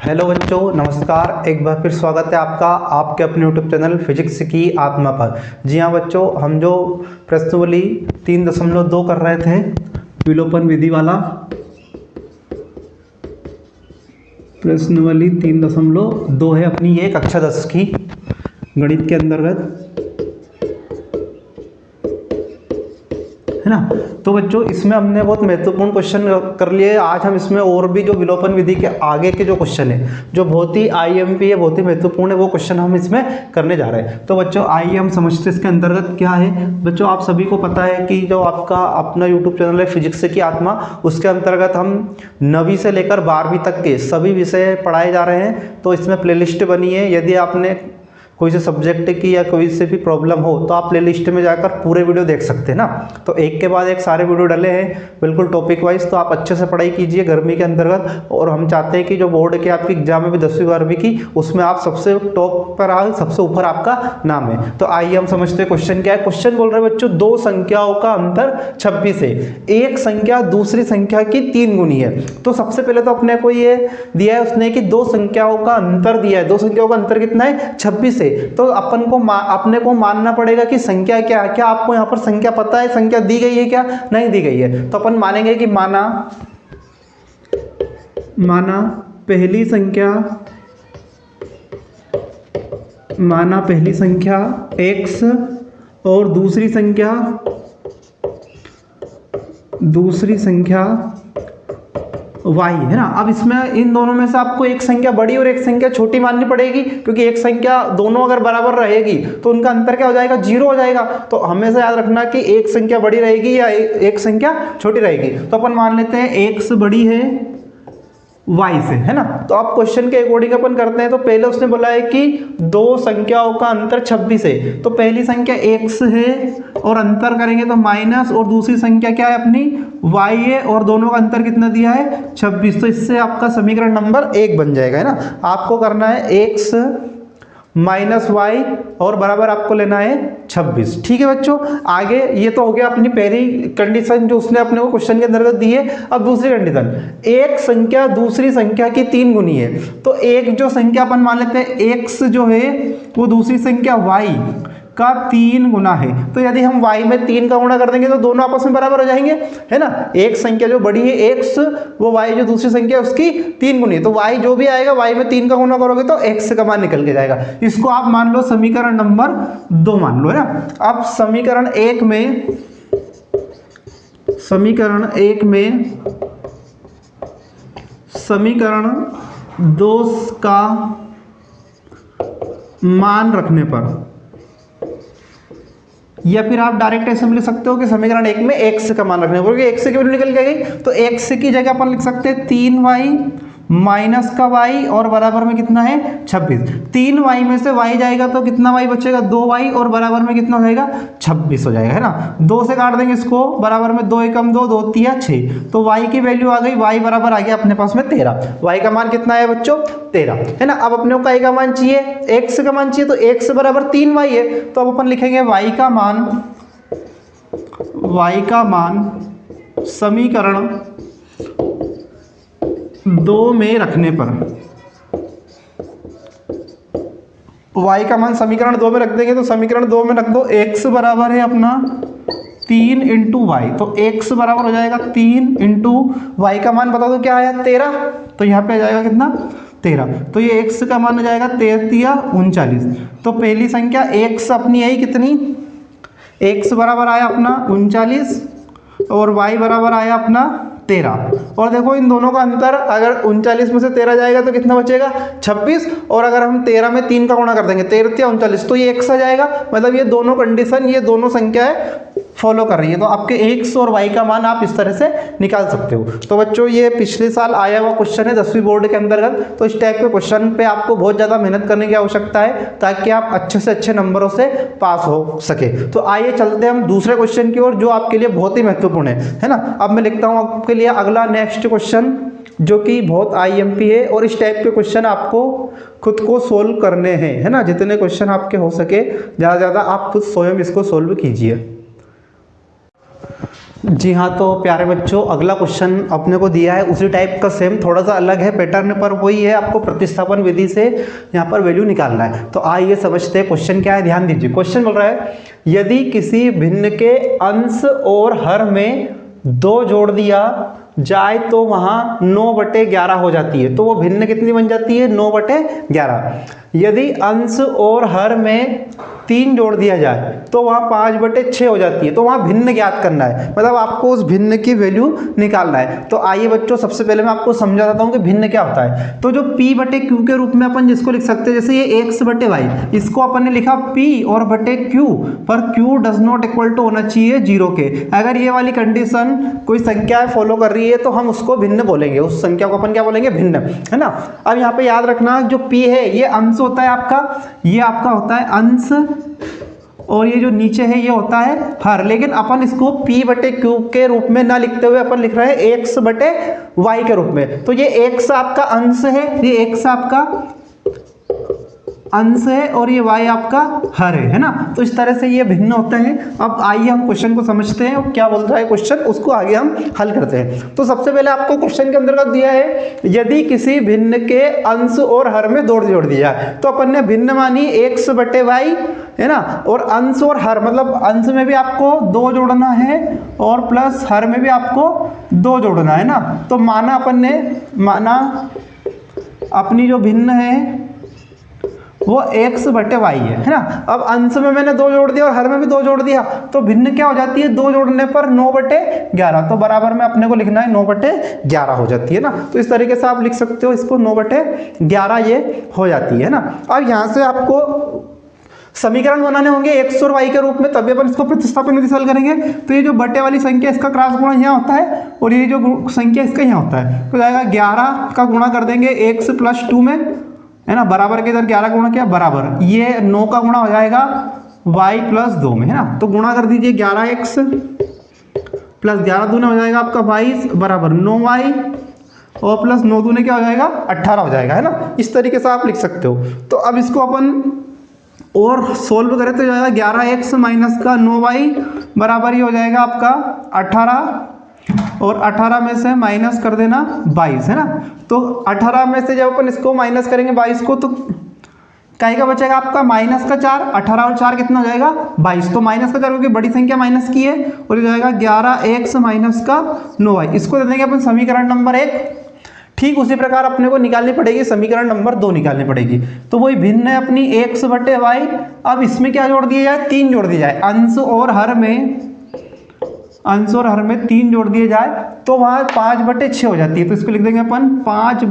Hello बच्चों, नमस्कार। एक बार फिर स्वागत है आपका आपके अपने यूट्यूब चैनल फिजिक्स की आत्मा पर। जी हाँ बच्चों, हम जो प्रश्नावली 3.2 कर रहे थे विलोपन विधि वाला, प्रश्नावली 3.2 है अपनी ये कक्षा 10 की गणित के अंतर्गत, है ना। तो बच्चों इसमें हमने बहुत महत्वपूर्ण क्वेश्चन कर लिए। आज हम इसमें और भी जो विलोपन विधि के आगे के जो क्वेश्चन है, जो बहुत ही आईएमपी है, बहुत ही महत्वपूर्ण है, वो क्वेश्चन हम इसमें करने जा रहे हैं। तो बच्चों आइए हम समझते हैं इसके अंतर्गत क्या है। बच्चों आप सभी को पता है कि जो आपका अपना यूट्यूब चैनल है फिजिक्स की आत्मा, उसके अंतर्गत हम 9वीं से लेकर 12वीं तक के सभी विषय पढ़ाए जा रहे हैं। तो इसमें प्लेलिस्ट बनी है। यदि आपने कोई से सब्जेक्ट की या कोई से भी प्रॉब्लम हो तो आप प्लेलिस्ट में जाकर पूरे वीडियो देख सकते हैं ना। तो एक के बाद एक सारे वीडियो डले हैं बिल्कुल टॉपिक वाइज। तो आप अच्छे से पढ़ाई कीजिए गर्मी के अंतर्गत। और हम चाहते हैं कि जो बोर्ड के आपकी एग्जाम में भी 10वीं 12वीं की, उसमें आप सबसे टॉप पर आए, सबसे ऊपर आपका नाम है। तो आइए हम समझते हैं क्वेश्चन क्या है। क्वेश्चन बोल रहे हैं बच्चों, दो संख्याओं का अंतर 26 है। एक संख्या दूसरी संख्या की 3 गुनी है। तो सबसे पहले तो अपने को ये दिया है उसने कि दो संख्याओं का अंतर दिया है। दो संख्याओं का अंतर कितना है? 26 है। तो अपन को अपने को मानना पड़ेगा कि संख्या क्या है। क्या आपको यहां पर संख्या पता है? संख्या दी गई है क्या? नहीं दी गई है। तो अपन मानेंगे कि माना पहली संख्या x और दूसरी संख्या y है ना। अब इसमें इन दोनों में से आपको एक संख्या बड़ी और एक संख्या छोटी माननी पड़ेगी, क्योंकि एक संख्या दोनों अगर बराबर रहेगी तो उनका अंतर क्या हो जाएगा? 0 हो जाएगा। तो हमेशा याद रखना कि एक संख्या बड़ी रहेगी या एक संख्या छोटी रहेगी। तो अपन मान लेते हैं x बड़ी है y से, है ना। तो आप क्वेश्चन के अकॉर्डिंग अपन करते हैं। तो पहले उसने बोला है कि दो संख्याओं का अंतर 26 है। तो पहली संख्या x है और अंतर करेंगे तो माइनस, और दूसरी संख्या क्या है अपनी? y है, और दोनों का अंतर कितना दिया है? 26। तो इससे आपका समीकरण नंबर 1 बन जाएगा, है ना। आपको करना है x माइनस वाई और बराबर आपको लेना है 26। ठीक है बच्चों, आगे ये तो हो गया अपनी पहली कंडीशन जो उसने अपने को क्वेश्चन के अंतर्गत दी है। अब दूसरी कंडीशन, एक संख्या दूसरी संख्या की 3 गुनी है। तो एक जो संख्या अपन मान लेते हैं x जो है वो दूसरी संख्या y का 3 गुना है। तो यदि हम y में 3 का गुणा कर देंगे तो दोनों आपस में बराबर हो जाएंगे, है ना। एक संख्या जो बड़ी है x, वो y जो दूसरी संख्या है उसकी 3 गुनी है। तो y जो भी आएगा y में 3 का गुणा करोगे तो x का मान निकल के जाएगा। इसको आप मान लो समीकरण नंबर 2 मान लो, है ना। अब समीकरण 1 में समीकरण 2 का मान रखने पर, या फिर आप डायरेक्ट ऐसे लिख सकते हो कि समीकरण 1 में x का मान रखने पर, x की वैल्यू निकल के गई तो x की जगह अपन लिख सकते हैं 3y माइनस का y और बराबर में कितना है? 26। 3y में से y जाएगा तो कितना y बचेगा? 2y और बराबर में कितना हो जाएगा? 26 हो जाएगा, है ना। 2 से काट देंगे इसको, बराबर में 2 एकम 2, 2 तिया 6। तो y की वैल्यू आ गई, y बराबर आ गया अपने पास में 13। y का मान कितना है बच्चों? 13, है ना। अब अपने को y का मान चाहिए, x का मान चाहिए। तो x बराबर 3y है। तो अब अपन लिखेंगे y का मान समीकरण 2 में रखने पर, y का मान समीकरण 2 में रख देंगे तो समीकरण 2 में रख दो, x बराबर है अपना 3 इंटू वाई। तो x बराबर हो जाएगा 3 इंटू वाई का मान बता दो क्या आया? 13। तो यहाँ पे आ जाएगा कितना? 13। तो ये x का मान हो जाएगा 13 39। तो पहली संख्या x अपनी आई कितनी? x बराबर आया अपना 39 और y बराबर आया अपना 13। और देखो इन दोनों का अंतर, अगर 39 में से 13 जाएगा तो कितना बचेगा? 26। और अगर हम 13 में 3 का गुणा कर देंगे, 13 या 39, तो ये x आ जाएगा। मतलब ये दोनों कंडीशन, ये दोनों संख्याएं फॉलो कर रही है। तो आपके x और y का मान आप इस तरह से निकाल सकते हो। तो बच्चों ये पिछले साल आया हुआ क्वेश्चन है 10वीं बोर्ड के अंतर्गत। तो इस टाइप के क्वेश्चन पे आपको बहुत ज़्यादा मेहनत करने की आवश्यकता है ताकि आप अच्छे से अच्छे नंबरों से पास हो सके। तो आइए चलते हैं हम दूसरे क्वेश्चन की ओर जो आपके लिए बहुत ही महत्वपूर्ण है ना। अब मैं लिखता हूँ आपके लिए अगला नेक्स्ट क्वेश्चन, जो कि बहुत आईएमपी है। और इस टाइप के क्वेश्चन आपको खुद को सोल्व करने हैं, है ना। जितने क्वेश्चन आपके हो सके ज़्यादा से ज़्यादा आप खुद स्वयं इसको सोल्व कीजिए। जी हाँ, तो प्यारे बच्चों अगला क्वेश्चन अपने को दिया है उसी टाइप का, सेम थोड़ा सा अलग है पैटर्न, पर वही है, आपको प्रतिस्थापन विधि से यहाँ पर वैल्यू निकालना है। तो आइए समझते हैं क्वेश्चन क्या है। ध्यान दीजिए, क्वेश्चन बोल रहा है यदि किसी भिन्न के अंश और हर में 2 जोड़ दिया जाए तो वहाँ 9/11 हो जाती है। तो वो भिन्न कितनी बन जाती है? 9/11। यदि अंश और हर में 3 जोड़ दिया जाए तो वहाँ 5/6 हो जाती है। तो वहाँ भिन्न ज्ञात करना है, मतलब आपको उस भिन्न की वैल्यू निकालना है। तो आइए बच्चों, सबसे पहले मैं आपको समझा देता हूँ कि भिन्न क्या होता है। तो जो p/q के रूप में अपन जिसको लिख सकते हैं, जैसे ये x/y, इसको अपन ने लिखा p और बटे q, पर q does not equal to होना चाहिए 0 के। अगर ये वाली कंडीशन कोई संख्या फॉलो कर रही है तो हम उसको भिन्न बोलेंगे, उस संख्या को अपन क्या बोलेंगे? भिन्न, है ना। अब यहाँ पे याद रखना, जो p है ये अंश होता है आपका, ये आपका होता है अंश, और ये जो नीचे है ये होता है हर। लेकिन अपन इसको p/q के रूप में ना लिखते हुए अपन लिख रहे हैं x/y के रूप में। तो ये x आपका अंश है, ये x आपका अंश है और ये y आपका हर है ना। तो इस तरह से ये भिन्न होते हैं। अब आइए हम क्वेश्चन को समझते हैं, क्या बोल रहा है क्वेश्चन, उसको आगे हम हल करते हैं। तो सबसे पहले आपको क्वेश्चन के अंतर्गत दिया है यदि किसी भिन्न के अंश और हर में 2 जोड़ दिया है, तो अपन ने भिन्न मानी x/y, है ना, और अंश और हर, मतलब अंश में भी आपको 2 जोड़ना है और प्लस हर में भी आपको 2 जोड़ना है ना। तो माना अपन ने, माना अपनी जो भिन्न है वो x/y है ना। अब अंश में मैंने 2 जोड़ दिया और हर में भी 2 जोड़ दिया, तो भिन्न क्या हो जाती है? 2 जोड़ने पर 9/11। तो बराबर में अपने को लिखना है 9/11 हो जाती है ना। तो इस तरीके से आप लिख सकते हो इसको, 9/11 ये हो जाती है ना। अब यहाँ से आपको समीकरण बनाने होंगे x और y के रूप में, तभी अपन इसको प्रतिस्थापन विधि से हल करेंगे। तो ये जो बटे वाली संख्या इसका क्रॉस गुणा यहाँ होता है और ये जो संख्या इसका यहाँ होता है, तो जाएगा 11 का गुणा कर देंगे x + 2 में, है ना, बराबर के इधर 11 गुणा किया बराबर, ये 9 का गुणा हो जाएगा y + 2 में, है ना। तो गुणा कर दीजिए 11x + 11 दूने हो जाएगा आपका 22 बराबर 9y और प्लस 9 दूने क्या हो जाएगा? 18 हो जाएगा, है ना। इस तरीके से आप लिख सकते हो। तो अब इसको अपन और सोल्व करें तो जाएगा 11x - का 9y बराबर ही हो जाएगा आपका 18, और 18 में से माइनस कर देना 22, है ना। तो 18 में से जब अपन इसको माइनस करेंगे 22 को, तो काय का बचेगा आपका -4, 18 और 4 कितना हो जाएगा? 22। तो -4 क्योंकि बड़ी संख्या माइनस की है, और ये जाएगा 11x - का 9y। इसको दे देंगे अपन समीकरण नंबर 1। ठीक उसी प्रकार अपने को निकालनी पड़ेगी समीकरण नंबर 2 निकालनी पड़ेगी। तो वही भिन्न है अपनी x/y। अब इसमें क्या जोड़ दिया जाए? 3 जोड़ दिया जाए। अंश और हर में 3 जोड़ दिए जाए तो वहाँ 5/6 हो जाती है। तो इसको लिख देंगे अपन 5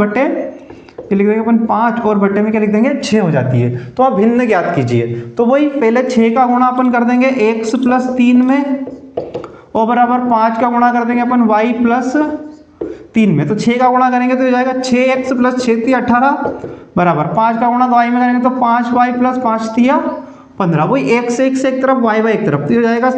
और बटे में क्या लिख देंगे? 6 हो जाती है। तो आप भिन्न ज्ञात कीजिए। तो वही पहले 6 का गुणा अपन कर देंगे x + 3 में, और बराबर 5 का गुणा कर देंगे अपन y + 3 में। तो 6 का गुणा करेंगे तो हो जाएगा 6x + 6 × 18 बराबर 5 का गुणा y में करेंगे तो 5y + 5 × 15। वही x एक तरफ y एक तरफ, तो हो जाएगा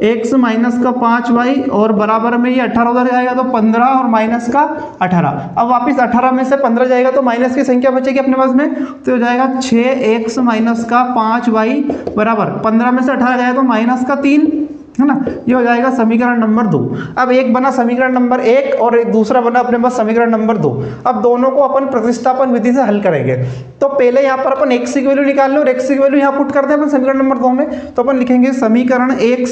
x - का 5y और बराबर में ये 18 उधर जाएगा तो 15 और माइनस का 18। अब वापस 18 में से 15 जाएगा तो माइनस की संख्या बचेगी अपने पास में, तो हो जाएगा 6x - का 5y बराबर 15 में से 18 जाएगा तो -3, है ना। ये हो जाएगा समीकरण नंबर 2। अब एक बना समीकरण नंबर 1 और एक दूसरा बना अपने पास समीकरण नंबर 2। अब दोनों को अपन प्रतिस्थापन विधि से हल करेंगे। तो पहले यहाँ पर अपन x की वैल्यू निकाल लो और x की वैल्यू यहाँ पुट करते हैं अपन समीकरण नंबर 2 में। तो अपन लिखेंगे समीकरण 1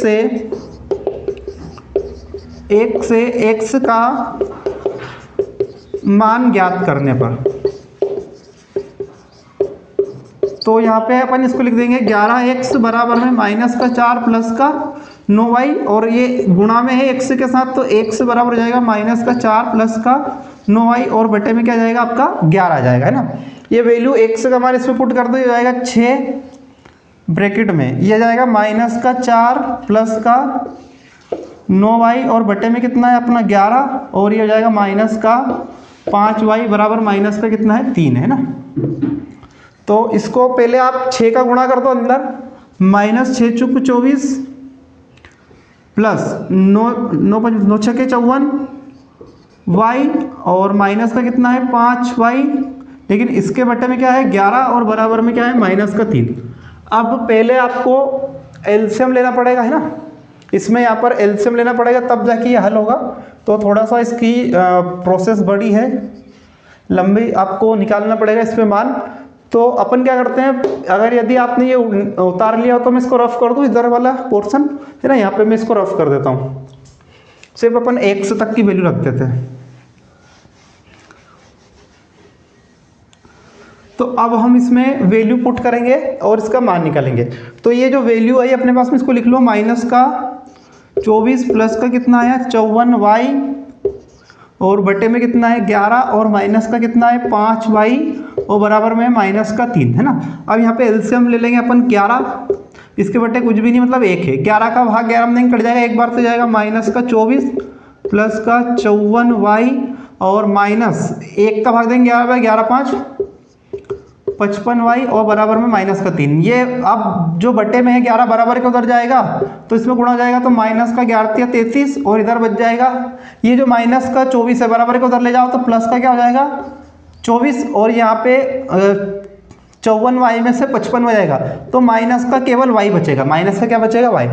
से x का मान ज्ञात करने पर, तो यहाँ पे अपन इसको लिख देंगे 11x बराबर में -4 प्लस का 9y, और ये गुणा में है x के साथ, तो x बराबर हो जाएगा -4 प्लस का 9y और बटे में क्या जाएगा आपका 11 आ जाएगा, है ना। ये वैल्यू x का मान इसमें पुट कर दो, ये जाएगा 6 ब्रैकेट में, ये जाएगा -4 प्लस का 9y और बटे में कितना है अपना 11, और ये हो जाएगा -5y बराबर माइनस का कितना है 3, है ना। तो इसको पहले आप 6 का गुणा कर दो अंदर, -6 × 24 प्लस 9 6 के 54 y और माइनस का कितना है 5y, लेकिन इसके बटे में क्या है 11 और बराबर में क्या है -3। अब पहले आपको एलसीएम लेना पड़ेगा, है ना। इसमें यहाँ पर एलसीएम लेना पड़ेगा तब जाके ये हल होगा, तो थोड़ा सा इसकी प्रोसेस बड़ी है, लंबी, आपको निकालना पड़ेगा इस पे मान। तो अपन क्या करते हैं, अगर यदि आपने ये उतार लिया हो तो मैं इसको रफ कर दूं, इधर वाला पोर्शन है ना, यहाँ पे मैं इसको रफ कर देता हूँ। सिर्फ अपन x तक की वैल्यू रख देते हैं। तो अब हम इसमें वैल्यू पुट करेंगे और इसका मान निकालेंगे। तो ये जो वैल्यू आई अपने पास में, इसको लिख लो माइनस का 24 प्लस का कितना आया 54y और बटे में कितना है 11 और माइनस का कितना है 5y और बराबर में माइनस का 3 है ना। अब यहाँ पे एलसीएम ले लेंगे अपन 11, इसके बटे कुछ भी नहीं मतलब 1 है, 11 का भाग 11 में कट जाएगा, एक बार से जाएगा माइनस का 24 प्लस का 54y और माइनस 1 का भाग देंगे 11 बाई 11 5 55y और बराबर में माइनस का 3। ये अब जो बटे में है 11 बराबर के उधर जाएगा तो इसमें गुणा हो जाएगा, तो माइनस का 11 33 और इधर बच जाएगा ये जो माइनस का 24 है बराबर के उधर ले जाओ तो प्लस का क्या हो जाएगा 24 और यहाँ पे 54y में से 55 हो जाएगा, तो माइनस का केवल y बचेगा, माइनस का क्या बचेगा y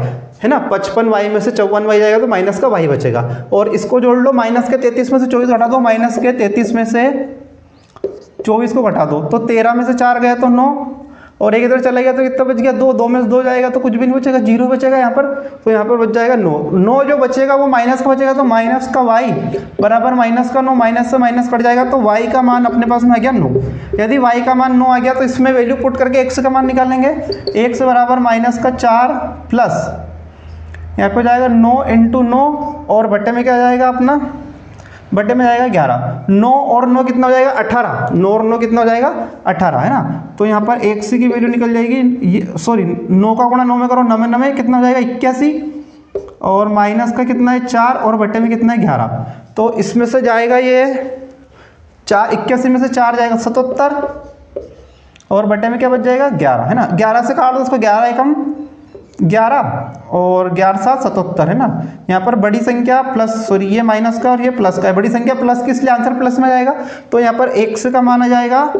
है ना, 55y में से 54y जाएगा तो माइनस का y बचेगा। और इसको जोड़ लो, माइनस के 33 में से 24 घटा दो, माइनस के 33 में से 24 को घटा दो, तो 13 में से 4 गया तो 9 और एक इधर चला गया तो कितना बच गया 2, 2 में से 2 जाएगा तो कुछ भी नहीं बचेगा, 0 बचेगा यहाँ पर। तो यहाँ पर बच जाएगा 9, 9 जो बचेगा वो माइनस का बचेगा, तो माइनस का y बराबर माइनस का 9, माइनस से माइनस कट जाएगा तो y का मान अपने पास में आ गया 9। यदि y का मान 9 आ गया तो इसमें वैल्यू पुट करके x का मान निकालेंगे, x बराबर माइनस का 4 प्लस यहाँ पर जाएगा 9 इंटू 9 और बट्टे में क्या जाएगा अपना, बटे में जाएगा 11, 9 और 9 कितना हो जाएगा 18, 9 और 9 कितना हो जाएगा 18 है ना। तो यहाँ पर x की वैल्यू निकल जाएगी, ये सॉरी 9 का गुणा 9 में करो, 9 में 9 कितना हो जाएगा 81 और माइनस का कितना है 4 और बटे में कितना है 11, तो इसमें से जाएगा ये 81 में से 4 जाएगा 77 और बटे में क्या बच जाएगा 11 है ना। 11 से काट दो उसको, 11 एकम 11 और 11 7 77 है ना। यहाँ पर बड़ी संख्या प्लस, सॉरी ये माइनस का और ये प्लस का है, बड़ी संख्या प्लस की इसलिए आंसर प्लस में जाएगा, तो यहाँ पर x का मान आ जाएगा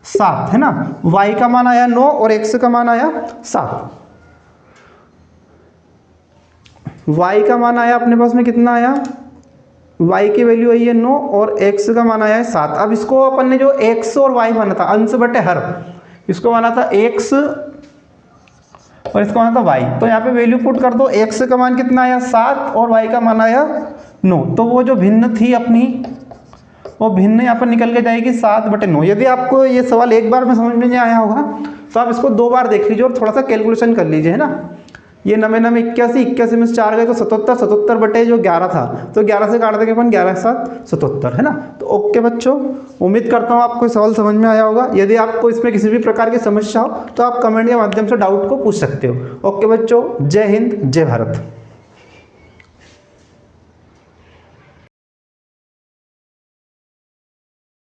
7 है ना, y का मान आया 9 और x का मान आया 7। y का मान आया अपने पास में कितना आया, y की वैल्यू आई है 9 और x का मान आया है 7। अब इसको अपन ने जो x और y माना था अंश बटे हर, इसको माना था x और इसका मान था y, तो यहाँ पे वैल्यू पुट कर दो, x का मान कितना आया 7 और y का मान आया 9, तो वो जो भिन्न थी अपनी वो भिन्न यहाँ पर निकल के जाएगी 7 बटे 9। यदि आपको ये सवाल एक बार में समझ में नहीं आया होगा तो आप इसको 2 बार देख लीजिए और थोड़ा सा कैलकुलेशन कर लीजिए है ना। ये 9 9 81, 81 में से 4 गए तो 77, 77 बटे जो 11 था तो 11 से काट देंगे अपन 11 7 77 है ना। तो ओके बच्चों, उम्मीद करता हूँ आपको सवाल समझ में आया होगा। यदि आपको इसमें किसी भी प्रकार की समस्या हो तो आप कमेंट के माध्यम से डाउट को पूछ सकते हो। ओके बच्चों, जय हिंद जय भारत।